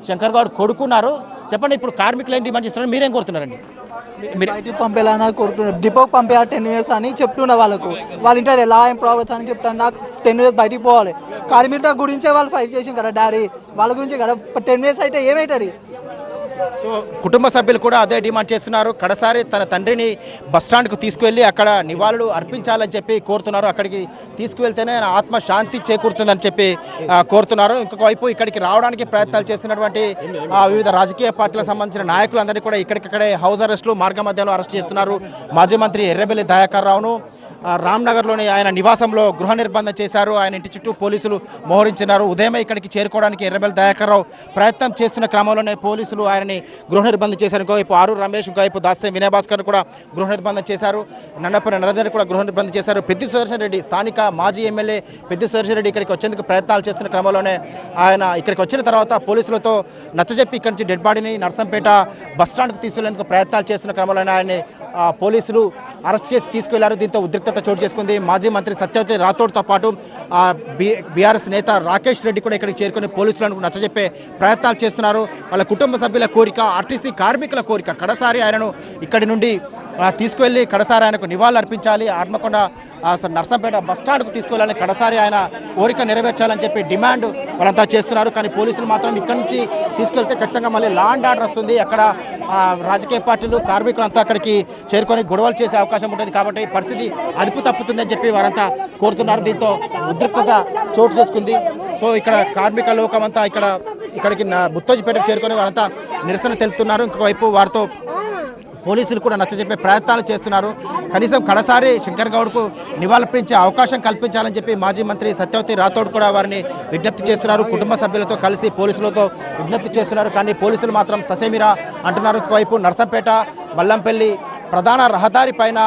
శంకర్ గౌడ్ కొడుకున్నారు. చెప్పండి, ఇప్పుడు కార్మికులు ఏం డిమాండ్ చేస్తున్నారు, మీరేం కోరుతున్నారండి? మీరు బయటికి పంపేలా కోరుతున్నారు, డిపోకి పంపేలా 10 years అని చెప్తున్నా వాళ్ళకు. వాళ్ళ ఇంట్లో ఎలా ఏం ప్రాబ్లమ్స్ అని చెప్తాను. నాకు 10 years బయటికి పోవాలి. కార్మికుల గురించే వాళ్ళు ఫైట్ చేసింది కదా డాడీ, వాళ్ళ గురించే కదా. 10 years అయితే ఏమవుతుంది? సో కుటుంబ సభ్యులు కూడా అదే డిమాండ్ చేస్తున్నారు. కడసారి తన తండ్రిని బస్టాండ్కు తీసుకువెళ్ళి అక్కడ నివాళులు అర్పించాలని చెప్పి కోరుతున్నారు. అక్కడికి తీసుకువెళ్తేనే ఆయన ఆత్మ శాంతి చేకూరుతుందని చెప్పి కోరుతున్నారు. ఇంకొక వైపు ఇక్కడికి రావడానికి ప్రయత్నాలు చేస్తున్నటువంటి వివిధ రాజకీయ పార్టీలకు సంబంధించిన నాయకులందరినీ కూడా ఇక్కడికక్కడే హౌస్ అరెస్టులు మార్గ మధ్యంలో అరెస్ట్ చేస్తున్నారు. మాజీ మంత్రి ఎర్రబెల్లి దయాకర్ రావును రామ్నగర్లోని ఆయన నివాసంలో గృహ నిర్బంధం చేశారు. ఆయన ఇంటి చుట్టూ పోలీసులు మోహరించినారు. ఉదయమే ఇక్కడికి చేరుకోవడానికి ఎర్రబెల్లి దయాకర్ రావు ప్రయత్నం చేస్తున్న క్రమంలోనే పోలీసులు ఆయనని గృహ నిర్బంధం చేశారు. ఇంకోవైపు ఆరూరు రమేష్, ఇంకోవైపు దాస్యం వినయ్ భాస్కర్ కూడా గృహ నిర్బంధం చేశారు. నన్నపల్లి నరేందర్ కూడా గృహ నిర్బంధం చేశారు. పెద్ది సుదర్శన్ రెడ్డి, స్థానిక మాజీ ఎమ్మెల్యే పెద్ది సుదర్శన్ రెడ్డి ఇక్కడికి వచ్చేందుకు ప్రయత్నాలు చేస్తున్న క్రమంలోనే ఆయన ఇక్కడికి వచ్చిన తర్వాత పోలీసులతో నచ్చజెప్పి ఇక్కడి నుంచి డెడ్ బాడీని నర్సంపేట బస్టాండ్కు తీసుకెళ్లేందుకు ప్రయత్నాలు చేస్తున్న క్రమంలోనే ఆయన్ని పోలీసులు అరెస్ట్ చేసి తీసుకెళ్లారు. దీంతో ఉద్రిక్తత చోటు చేసుకుంది. మాజీ మంత్రి సత్యవతి రాథోడ్తో పాటు బీఆర్ఎస్ నేత రాకేష్ రెడ్డి కూడా ఇక్కడికి చేరుకుని పోలీసులను నచ్చజెప్పే ప్రయత్నాలు చేస్తున్నారు. వాళ్ళ కుటుంబ సభ్యుల కోరిక, ఆర్టీసీ కార్మికుల కోరిక, కడసారి ఆయనను ఇక్కడి నుండి తీసుకువెళ్ళి కడసారి ఆయనకు నివాళులు అర్పించాలి, హన్మకొండ నర్సంపేట బస్టాండ్కు తీసుకెళ్ళాలని కడసారి ఆయన కోరిక నెరవేర్చాలని చెప్పి డిమాండ్ వాళ్ళంతా చేస్తున్నారు. కానీ పోలీసులు మాత్రం ఇక్కడి నుంచి తీసుకెళ్తే ఖచ్చితంగా మళ్ళీ లా అండ్ ఆర్డర్ వస్తుంది. అక్కడ రాజకీయ పార్టీలు కార్మికులంతా అక్కడికి చేరుకొని గొడవలు చేసే అవకాశం ఉంటుంది. కాబట్టి పరిస్థితి అదుపు తప్పుతుందని చెప్పి వారంతా కోరుతున్నారు. దీంతో ఉద్రిక్తత చోటు చేసుకుంది. సో ఇక్కడ కార్మిక లోకమంతా ఇక్కడికి ముత్తోజిపేటకు చేరుకొని వారంతా నిరసన తెలుపుతున్నారు. ఇంకోవైపు వారితో పోలీసులు కూడా నచ్చజెప్పే ప్రయత్నాలు చేస్తున్నారు. కనీసం కడసారి శంకర్ గౌడ్కు నివాళులర్పించే అవకాశం కల్పించాలని చెప్పి మాజీ మంత్రి సత్యవతి రాథోడ్ కూడా వారిని విజ్ఞప్తి చేస్తున్నారు. కుటుంబ సభ్యులతో కలిసి పోలీసులతో విజ్ఞప్తి చేస్తున్నారు. కానీ పోలీసులు మాత్రం ససేమిరా అంటున్నారు. ఒకవైపు నర్సంపేట మల్లంపల్లి ప్రధాన రహదారి పైన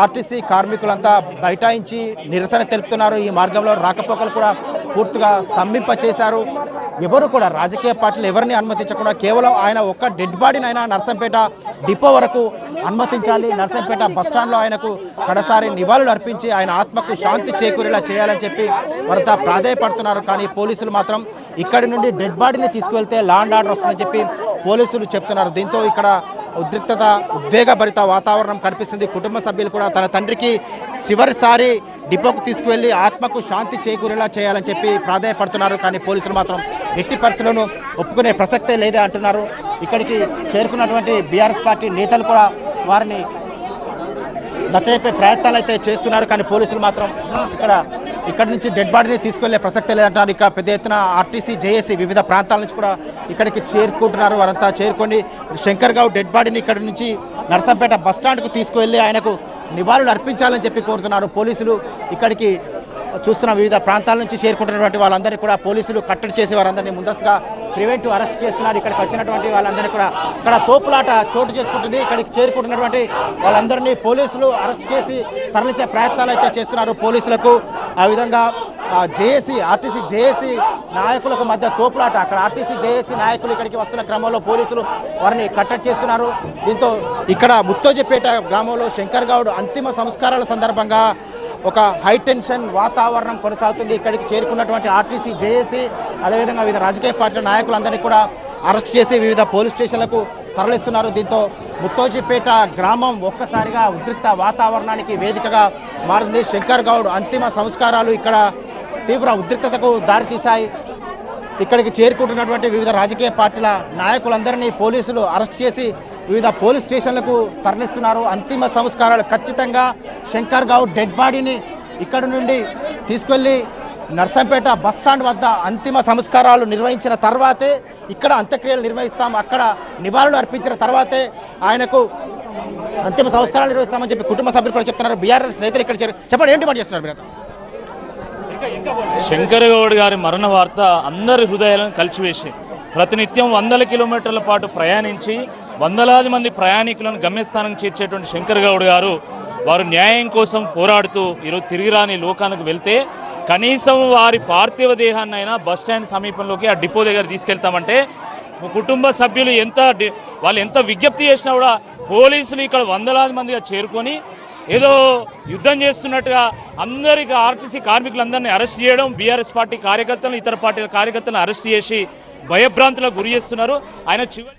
ఆర్టీసీ కార్మికులంతా బైఠాయించి నిరసన తెలుపుతున్నారు. ఈ మార్గంలో రాకపోకలు కూడా పూర్తిగా స్తంభింపచేశారు. ఎవరు కూడా రాజకీయ పార్టీలు ఎవరిని అనుమతించకుండా కేవలం ఆయన ఒక్క డెడ్ బాడీని అయినా నర్సంపేట డిపో వరకు అనుమతించాలి, నర్సంపేట బస్టాండ్లో ఆయనకు కడసారి నివాళులు అర్పించి ఆయన ఆత్మకు శాంతి చేకూరేలా చేయాలని చెప్పి వారంతా ప్రాధేయపడుతున్నారు. కానీ పోలీసులు మాత్రం ఇక్కడి నుండి డెడ్ బాడీని తీసుకువెళ్తే లా అండ్ ఆర్డర్ వస్తుందని చెప్పి పోలీసులు చెప్తున్నారు. దీంతో ఇక్కడ ఉద్రిక్తత, ఉద్వేగభరిత వాతావరణం కనిపిస్తుంది. కుటుంబ సభ్యులు కూడా తన తండ్రికి చివరిసారి డిపోకు తీసుకువెళ్ళి ఆత్మకు శాంతి చేకూరేలా చేయాలని చెప్పి ప్రాధేయపడుతున్నారు. కానీ పోలీసులు మాత్రం ఎట్టి పరిస్థితులను ఒప్పుకునే ప్రసక్తే లేదే అంటున్నారు. ఇక్కడికి చేరుకున్నటువంటి బీఆర్ఎస్ పార్టీ నేతలు కూడా వారిని నచ్చజెప్పే ప్రయత్నాలు అయితే చేస్తున్నారు. కానీ పోలీసులు మాత్రం ఇక్కడి నుంచి డెడ్ బాడీని తీసుకెళ్లే ప్రసక్తే లేదంటున్నారు. ఇక పెద్ద ఎత్తున ఆర్టీసీ జేఏసీ వివిధ ప్రాంతాల నుంచి కూడా ఇక్కడికి చేరుకుంటున్నారు. వారంతా చేరుకొని శంకర్ గౌడ్ డెడ్ బాడీని ఇక్కడి నుంచి నర్సంపేట బస్టాండ్కు తీసుకువెళ్ళి ఆయనకు నివాళులు అర్పించాలని చెప్పి కోరుతున్నారు. పోలీసులు ఇక్కడికి చూస్తున్న వివిధ ప్రాంతాల నుంచి చేరుకుంటున్నటువంటి వాళ్ళందరినీ కూడా పోలీసులు కట్టడి చేసి వారందరినీ ముందస్తుగా ప్రివెంటివ్ అరెస్ట్ చేస్తున్నారు. ఇక్కడికి వచ్చినటువంటి వాళ్ళందరినీ కూడా ఇక్కడ తోపులాట చోటు చేసుకుంటుంది. ఇక్కడికి చేరుకుంటున్నటువంటి వాళ్ళందరినీ పోలీసులు అరెస్ట్ చేసి తరలించే ప్రయత్నాలు అయితే చేస్తున్నారు. పోలీసులకు ఆ విధంగా ఆర్టీసీ జేఏసీ నాయకులకు మధ్య తోపులాట. అక్కడ ఆర్టీసీ జేఏసీ నాయకులు ఇక్కడికి వస్తున్న క్రమంలో పోలీసులు వారిని కట్టడి చేస్తున్నారు. దీంతో ఇక్కడ ముత్తోజిపేట గ్రామంలో శంకర్ గౌడ్ అంతిమ సంస్కారాల సందర్భంగా ఒక హైటెన్షన్ వాతావరణం కొనసాగుతుంది. ఇక్కడికి చేరుకున్నటువంటి ఆర్టీసీ జేఏసీ అదేవిధంగా వివిధ రాజకీయ పార్టీల నాయకులందరినీ కూడా అరెస్ట్ చేసి వివిధ పోలీస్ స్టేషన్లకు తరలిస్తున్నారు. దీంతో ముత్తోజిపేట గ్రామం ఒక్కసారిగా ఉద్రిక్త వాతావరణానికి వేదికగా మారింది. శంకర్ గౌడ్ అంతిమ సంస్కారాలు ఇక్కడ తీవ్ర ఉద్రిక్తతకు దారితీశాయి. ఇక్కడికి చేరుకుంటున్నటువంటి వివిధ రాజకీయ పార్టీల నాయకులందరినీ పోలీసులు అరెస్ట్ చేసి వివిధ పోలీస్ స్టేషన్లకు తరలిస్తున్నారు. అంతిమ సంస్కారాలు ఖచ్చితంగా శంకర్ గౌడ్ డెడ్ బాడీని ఇక్కడి నుండి తీసుకెళ్ళి నర్సంపేట బస్టాండ్ వద్ద అంతిమ సంస్కారాలు నిర్వహించిన తర్వాతే ఇక్కడ అంత్యక్రియలు నిర్వహిస్తాం, అక్కడ నివాళులు అర్పించిన తర్వాతే ఆయనకు అంతిమ సంస్కారాలు నిర్వహిస్తామని చెప్పి కుటుంబ సభ్యులు కూడా చెప్తున్నారు. బీఆర్ఎస్ నేతలు ఇక్కడ చెప్పండి, ఏంటి మాట చేస్తున్నారు మీరు? శంకర్ గౌడ్ గారి మరణ వార్త అందరి హృదయాలను కలిచివేసి ప్రతినిత్యం 100 కిలోమీటర్ల పాటు ప్రయాణించి వందలాది మంది ప్రయాణికులను గమ్యస్థానం చేర్చేటువంటి శంకర్ గౌడ్ గారు వారు న్యాయం కోసం పోరాడుతూ ఈరోజు తిరిగి రాని లోకానికి వెళ్తే కనీసం వారి పార్థివ దేహాన్నైనా బస్టాండ్ సమీపంలోకి ఆ డిపో దగ్గర తీసుకెళ్తామంటే కుటుంబ సభ్యులు వాళ్ళు ఎంత విజ్ఞప్తి చేసినా కూడా పోలీసులు ఇక్కడ వందలాది మందిగా చేరుకొని ఏదో యుద్ధం చేస్తున్నట్టుగా అందరికీ ఆర్టీసీ కార్మికులందరినీ అరెస్ట్ చేయడం, బీఆర్ఎస్ పార్టీ కార్యకర్తలను, ఇతర పార్టీల కార్యకర్తలను అరెస్ట్ చేసి భయభ్రాంతులకు గురి చేస్తున్నారు. ఆయన చివరి